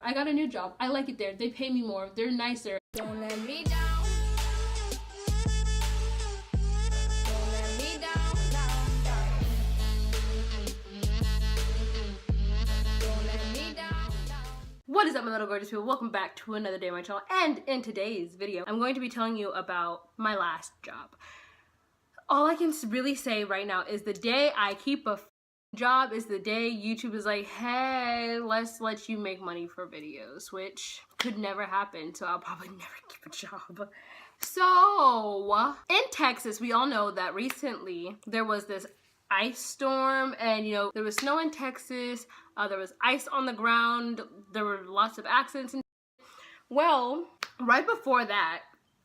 I got a new job. I like it there. They pay me more. They're nicer. Don't let me down. Don't let me down, down, down. Don't let me down, down. What is up, my little gorgeous people? Welcome back to another day on my channel. And in today's video, I'm going to be telling you about my last job. All I can really say right now is the day I keep a job is the day YouTube is like, hey, let's let you make money for videos, which could never happen, so I'll probably never keep a job. So in Texas, we all know that recently there was this ice storm, and you know, there was snow in Texas, there was ice on the ground, there were lots of accidents and well, right before that,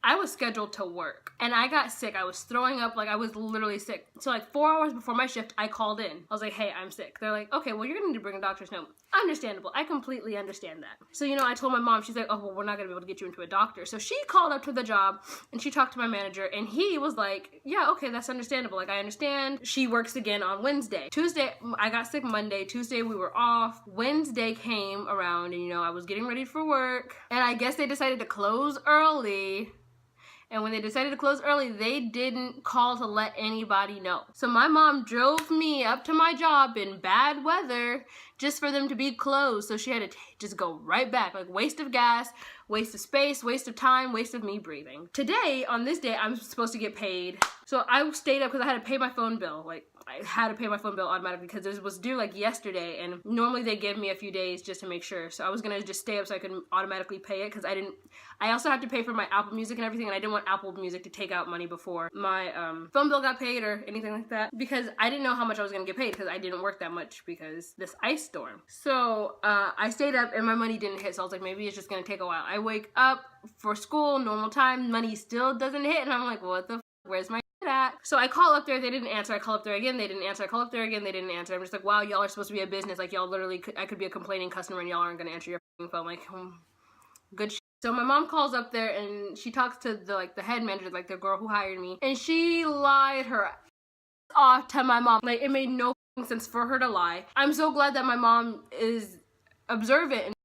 I was scheduled to work and I got sick. I was throwing up, like I was literally sick. So like 4 hours before my shift, I called in. I was like, hey, I'm sick. They're like, okay, well, you're gonna need to bring a doctor's note. Understandable. I completely understand that. So, you know, I told my mom, she's like, oh, well, we're not gonna be able to get you into a doctor. So she called up to the job and she talked to my manager and he was like, yeah, okay, that's understandable. Like, I understand. She works again on Wednesday. Tuesday, I got sick Monday. Tuesday, we were off. Wednesday came around and, you know, I was getting ready for work and I guess they decided to close early. And when they decided to close early, they didn't call to let anybody know. So my mom drove me up to my job in bad weather just for them to be closed. So she had to just go right back. Like, waste of gas, waste of space, waste of time, waste of me breathing. Today, on this day, I'm supposed to get paid. So I stayed up because I had to pay my phone bill. Like, I had to pay my phone bill automatically because it was due like yesterday, and normally they give me a few days just to make sure. So I was gonna just stay up so I could automatically pay it because I also have to pay for my Apple Music and everything, and I didn't want Apple Music to take out money before my phone bill got paid or anything like that because I didn't know how much I was gonna get paid because I didn't work that much because this ice storm. So I stayed up and my money didn't hit, so I was like, maybe it's just gonna take a while. I wake up for school, normal time, money still doesn't hit, and I'm like, what the f, where's my at? So I call up there, they didn't answer. I call up there again, they didn't answer. I call up there again, they didn't answer. I'm just like, wow, y'all are supposed to be a business. Like, y'all literally I could be a complaining customer and y'all aren't gonna answer your phone. Like, good shit. So my mom calls up there and she talks to the head manager, like the girl who hired me, and she lied her off to my mom. Like, it made no sense for her to lie. I'm so glad that my mom is observant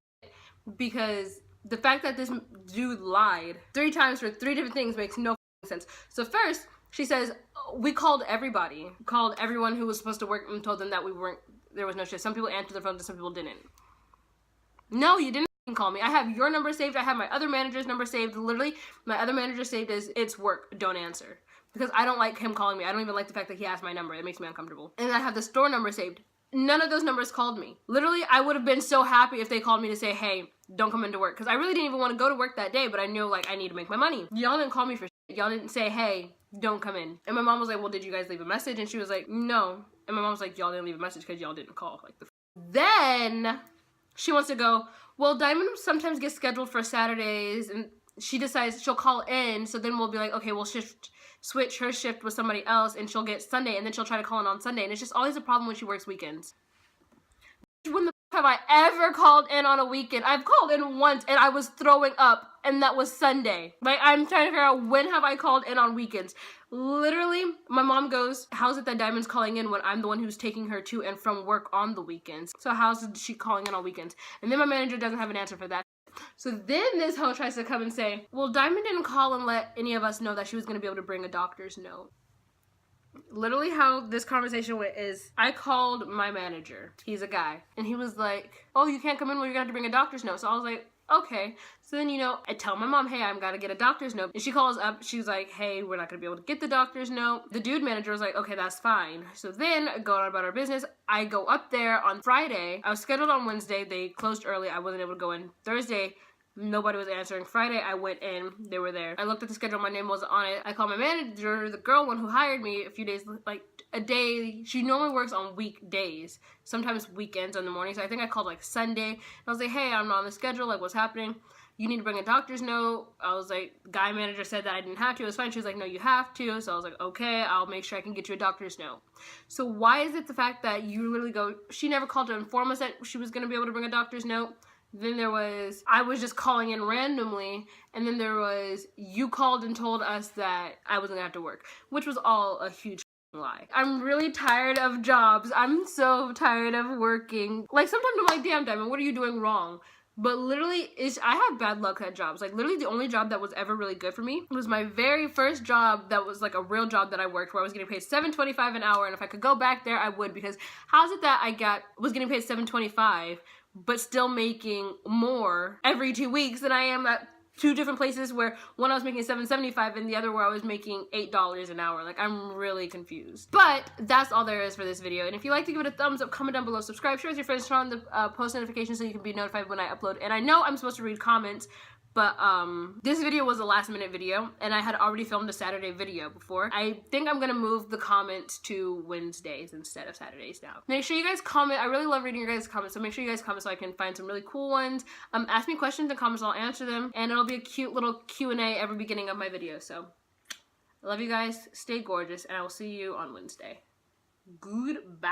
because the fact that this dude lied 3 times for 3 different things makes no sense. So first, she says, we called everybody, called everyone who was supposed to work and told them that there was no shift. Some people answered their phone and some people didn't. No, you didn't call me. I have your number saved. I have my other manager's number saved. Literally, my other manager saved as it's work, don't answer. Because I don't like him calling me. I don't even like the fact that he asked my number. It makes me uncomfortable. And I have the store number saved. None of those numbers called me. Literally, I would have been so happy if they called me to say, hey, don't come into work. Because I really didn't even want to go to work that day, but I knew, like, I need to make my money. Y'all didn't call me for shit. Y'all didn't say, hey, don't come in. And my mom was like, well, did you guys leave a message? And she was like, no. And my mom was like, y'all didn't leave a message because y'all didn't call. Like, then she wants to go, well, Diamond sometimes gets scheduled for Saturdays, and she decides she'll call in, so then we'll be like, okay, we'll switch her shift with somebody else, and she'll get Sunday, and then she'll try to call in on Sunday, and it's just always a problem when she works weekends. When the f have I ever called in on a weekend? I've called in once, and I was throwing up, and that was Sunday. Like, I'm trying to figure out, when have I called in on weekends? Literally, my mom goes, how's it that Diamond's calling in when I'm the one who's taking her to and from work on the weekends? So how's she calling in on weekends? And then my manager doesn't have an answer for that. So then this hoe tries to come and say, well, Diamond didn't call and let any of us know that she was going to be able to bring a doctor's note. Literally how this conversation went is, I called my manager. He's a guy. And he was like, oh, you can't come in, well, you're going to have to bring a doctor's note. So I was like, okay. So then, you know, I tell my mom, hey, I've got to get a doctor's note. And she calls up, she's like, hey, we're not going to be able to get the doctor's note. The dude manager was like, okay, that's fine. So then, going on about our business, I go up there on Friday. I was scheduled on Wednesday. They closed early. I wasn't able to go in. Thursday, nobody was answering. Friday, I went in. They were there. I looked at the schedule. My name wasn't on it. I called my manager, the girl one who hired me a few days, like a day. She normally works on weekdays, sometimes weekends in the morning. So I think I called like Sunday. I was like, hey, I'm not on the schedule. Like, what's happening? You need to bring a doctor's note. I was like, guy manager said that I didn't have to. It was fine. She was like, no, you have to. So I was like, okay, I'll make sure I can get you a doctor's note. So why is it the fact that you literally go, she never called to inform us that she was going to be able to bring a doctor's note? Then there was, I was just calling in randomly, and then there was, you called and told us that I wasn't gonna have to work, which was all a huge lie. I'm really tired of jobs. I'm so tired of working. Like, sometimes I'm like, damn, Diamond, what are you doing wrong? But literally, I have bad luck at jobs. Like, literally the only job that was ever really good for me was my very first job that was like a real job that I worked, where I was getting paid $7.25 an hour, and if I could go back there, I would, because how's it that I was getting paid $7.25 but still making more every 2 weeks than I am at two different places, where one I was making $7.75 and the other where I was making $8 an hour. Like, I'm really confused. But that's all there is for this video. And if you like to give it a thumbs up, comment down below, subscribe, share with your friends, turn on the post notifications so you can be notified when I upload. And I know I'm supposed to read comments, but this video was a last minute video, and I had already filmed a Saturday video before. I think I'm gonna move the comments to Wednesdays instead of Saturdays now. Make sure you guys comment. I really love reading your guys' comments, so make sure you guys comment so I can find some really cool ones. Ask me questions in comments, I'll answer them, and it'll be a cute little Q&A every beginning of my video. So I love you guys, stay gorgeous, and I will see you on Wednesday. Goodbye.